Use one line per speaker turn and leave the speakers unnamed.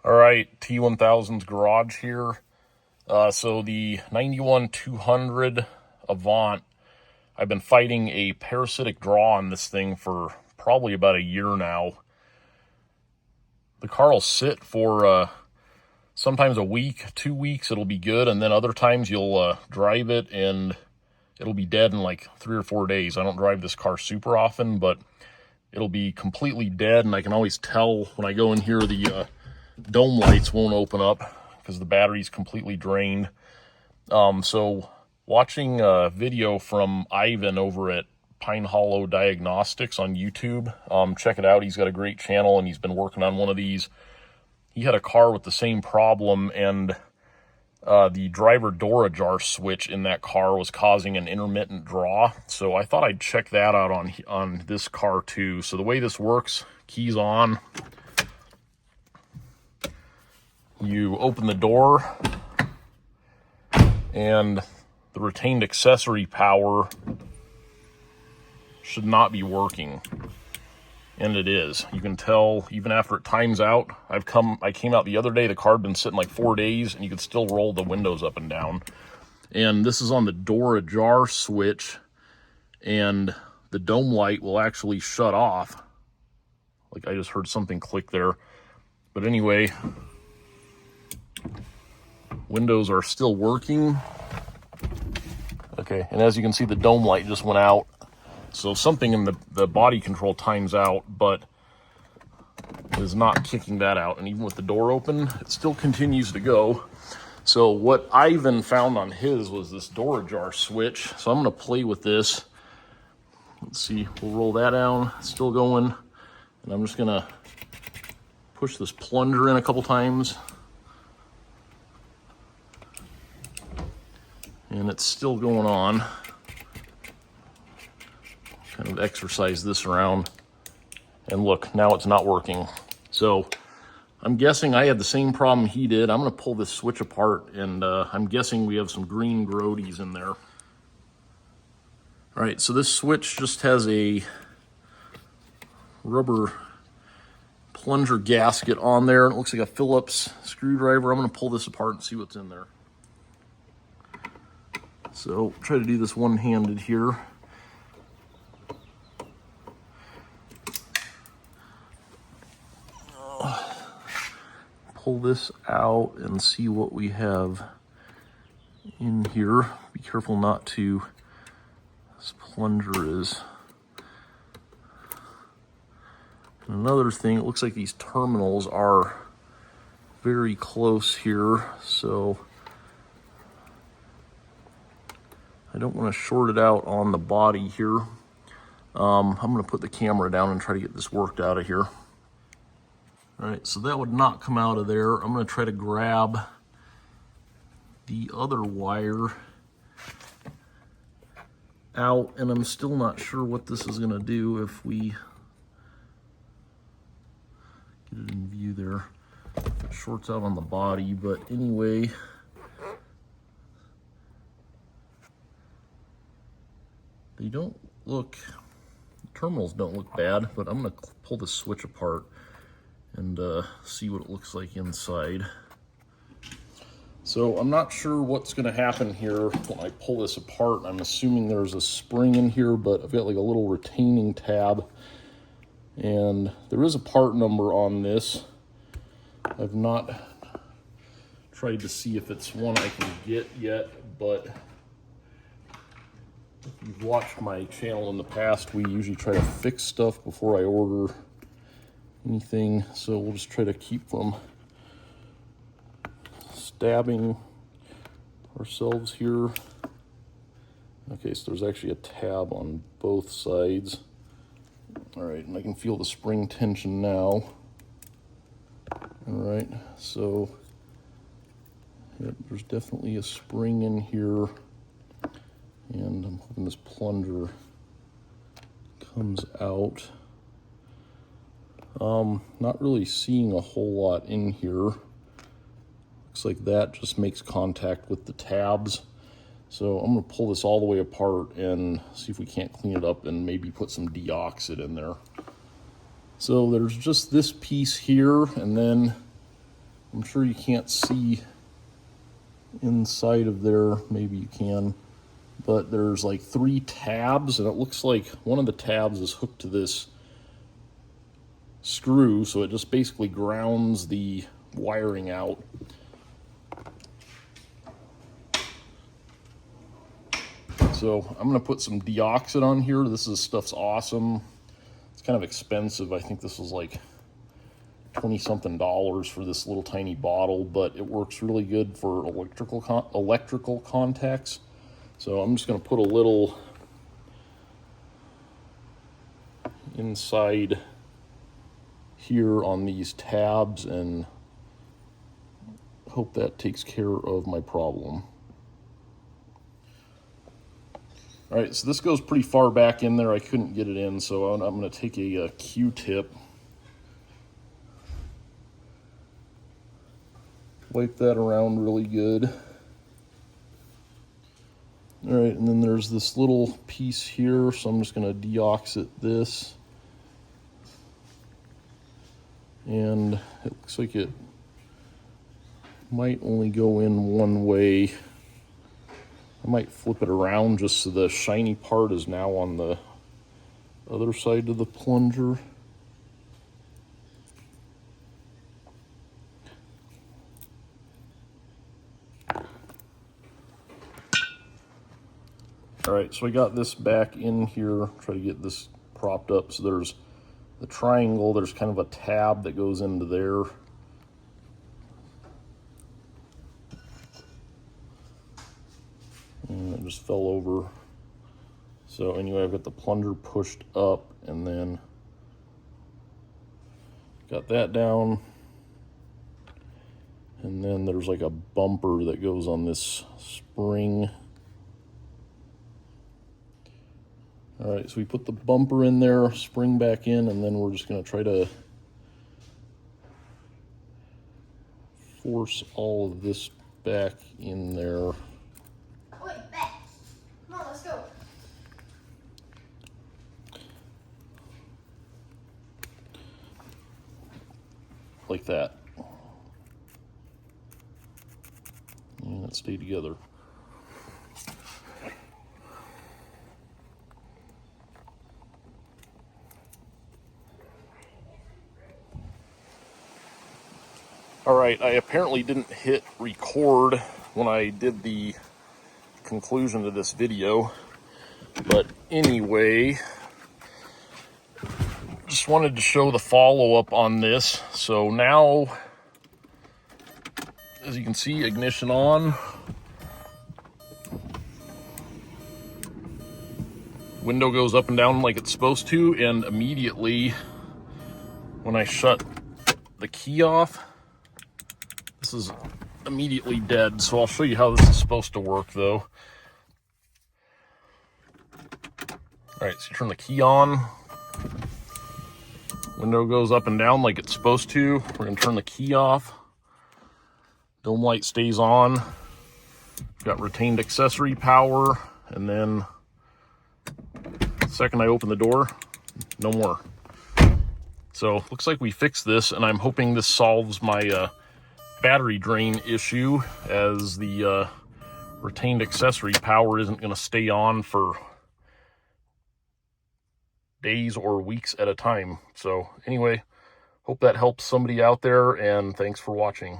All right, T1000's garage here. So the 91-200 Avant, I've been fighting a parasitic draw on this thing for probably about a year now. The car will sit for sometimes a week, 2 weeks, it'll be good, and then other times you'll drive it and it'll be dead in like 3 or 4 days. I don't drive this car super often, but it'll be completely dead, and I can always tell when I go in here the dome lights won't open up because the battery's completely drained. So watching a video from Ivan over at Pine Hollow Diagnostics on YouTube, check it out. He's got a great channel and he's been working on one of these. He had a car with the same problem, and the driver door ajar switch in that car was causing an intermittent draw. So I thought I'd check that out on this car too. So the way this works, keys on, you open the door, and the retained accessory power should not be working, and it is. You can tell even after it times out. I came out the other day, the car had been sitting like 4 days, and you could still roll the windows up and down. And this is on the door ajar switch, and the dome light will actually shut off. Like I just heard something click there. But anyway, windows are still working. Okay, and as you can see, the dome light just went out. So something in the body control times out, but is not kicking that out. And even with the door open, it still continues to go. So what Ivan found on his was this door ajar switch. So I'm gonna play with this. Let's see, we'll roll that down, it's still going. And I'm just gonna push this plunger in a couple times. And it's still going on. Kind of exercise this around. And look, now it's not working. So I'm guessing I had the same problem he did. I'm gonna pull this switch apart, and I'm guessing we have some green grodies in there. All right, so this switch just has a rubber plunger gasket on there. It looks like a Phillips screwdriver. I'm gonna pull this apart and see what's in there. So try to do this one-handed here. Pull this out and see what we have in here. Be careful not to, this plunger is. And another thing, it looks like these terminals are very close here, so I don't want to short it out on the body here. I'm going to put the camera down and try to get this worked out of here. All right, so that would not come out of there. I'm going to try to grab the other wire out, and I'm still not sure what this is going to do if we get it in view there. It shorts out on the body, but anyway, they don't look, the terminals don't look bad, but I'm going to pull this switch apart and see what it looks like inside. So I'm not sure what's going to happen here when I pull this apart. I'm assuming there's a spring in here, but I've got like a little retaining tab, and there is a part number on this. I've not tried to see if it's one I can get yet, but if you've watched my channel in the past, we usually try to fix stuff before I order anything, so we'll just try to keep from stabbing ourselves here. Okay, so there's actually a tab on both sides. All right, and I can feel the spring tension now. All right, so yep, there's definitely a spring in here, and I'm hoping this plunger comes out. Not really seeing a whole lot in here. Looks like that just makes contact with the tabs. So I'm gonna pull this all the way apart and see if we can't clean it up and maybe put some deoxit in there. So there's just this piece here, and then I'm sure you can't see inside of there, maybe you can, but there's like 3 tabs, and it looks like one of the tabs is hooked to this screw, so it just basically grounds the wiring out. So I'm going to put some deoxit on here. This stuff's awesome. It's kind of expensive. I think this was like $20-something for this little tiny bottle, but it works really good for electrical contacts. So I'm just going to put a little inside here on these tabs and hope that takes care of my problem. All right, so this goes pretty far back in there. I couldn't get it in, so I'm going to take a Q-tip, wipe that around really good. All right, and then there's this little piece here, so I'm just going to deoxit this. And it looks like it might only go in one way. I might flip it around just so the shiny part is now on the other side of the plunger. All right, so I got this back in here, try to get this propped up. So there's the triangle, there's kind of a tab that goes into there. And it just fell over. So anyway, I've got the plunger pushed up and then got that down. And then there's like a bumper that goes on this spring. All right, so we put the bumper in there, spring back in, and then we're just gonna try to force all of this back in there.
Wait, back. Come on, let's go.
Like that. And it stayed together. All right, I apparently didn't hit record when I did the conclusion to this video, but anyway, just wanted to show the follow-up on this. So now, as you can see, ignition on, window goes up and down like it's supposed to, and immediately when I shut the key off, this is immediately dead. So I'll show you how this is supposed to work though. All right, so you turn the key on, window goes up and down like it's supposed to. We're gonna turn the key off, dome light stays on, got retained accessory power, and then the second I open the door, no more. So looks like we fixed this, and I'm hoping this solves my battery drain issue, as the retained accessory power isn't going to stay on for days or weeks at a time. So anyway, hope that helps somebody out there, and thanks for watching.